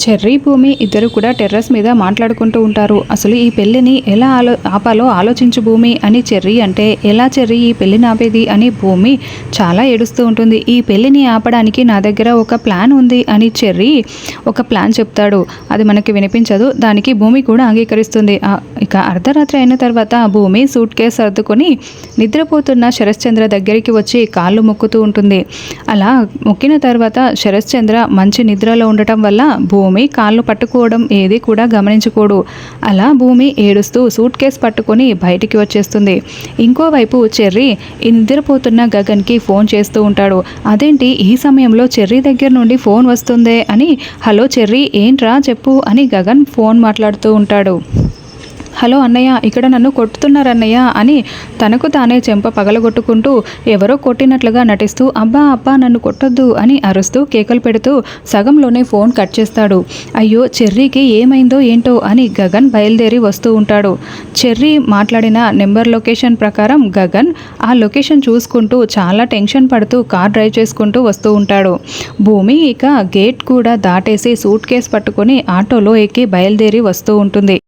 Cherry భూమి ఇద్దరు కూడా టెర్రస్ మీద మాట్లాడుకుంటూ ఉంటారు. అసలు ఈ పెళ్లిని ఎలా ఆపాలో ఆలోచించు భూమి అని చెర్రీ అంటే, ఎలా చెర్రీ ఈ పెళ్లిని ఆపేది అని భూమి చాలా ఏడుస్తూ ఉంటుంది. ఈ పెళ్లిని ఆపడానికి నా దగ్గర ఒక ప్లాన్ ఉంది అని చెర్రీ ఒక ప్లాన్ చెప్తాడు. అది మనకి వినిపించదు. దానికి భూమి కూడా అంగీకరిస్తుంది. ఇక అర్ధరాత్రి అయిన తర్వాత భూమి సూట్ కేసు సర్దుకొని నిద్రపోతున్న శరశ్చంద్ర దగ్గరికి వచ్చి కాళ్ళు మొక్కుతూ ఉంటుంది. అలా మొక్కిన తర్వాత శరశ్చంద్ర మంచి నిద్రలో ఉండటం వల్ల భూమి కాళ్ళు పట్టుకోవడం ఏది కూడా గమనించుకోడు. అలా భూమి ఏడుస్తూ సూట్ కేస్ పట్టుకొని బయటికి వచ్చేస్తుంది. ఇంకోవైపు చెర్రీ నిద్రపోతున్న గగన్కి ఫోన్ చేస్తూ ఉంటాడు. అదేంటి ఈ సమయంలో చెర్రీ దగ్గర నుండి ఫోన్ వస్తుందే అని, హలో చెర్రీ ఏంట్రా చెప్పు అని గగన్ ఫోన్ మాట్లాడుతూ ఉంటాడు. హలో అన్నయ్య, ఇక్కడ నన్ను కొట్టుతున్నారన్నయ్య అని తనకు తానే చెంప పగలగొట్టుకుంటూ ఎవరో కొట్టినట్లుగా నటిస్తూ అబ్బా అబ్బా నన్ను కొట్టొద్దు అని అరుస్తూ కేకలు పెడుతూ సగంలోనే ఫోన్ కట్ చేస్తాడు. అయ్యో చెర్రీకి ఏమైందో ఏంటో అని గగన్ బయలుదేరి వస్తూ ఉంటాడు. చెర్రీ మాట్లాడిన నెంబర్ లొకేషన్ ప్రకారం గగన్ ఆ లొకేషన్ చూసుకుంటూ చాలా టెన్షన్ పడుతూ కార్ డ్రైవ్ చేసుకుంటూ వస్తూ ఉంటాడు. భూమి ఇక గేట్ కూడా దాటేసి సూట్ కేస్ పట్టుకొని ఆటోలో ఎక్కి బయలుదేరి వస్తూ ఉంటుంది.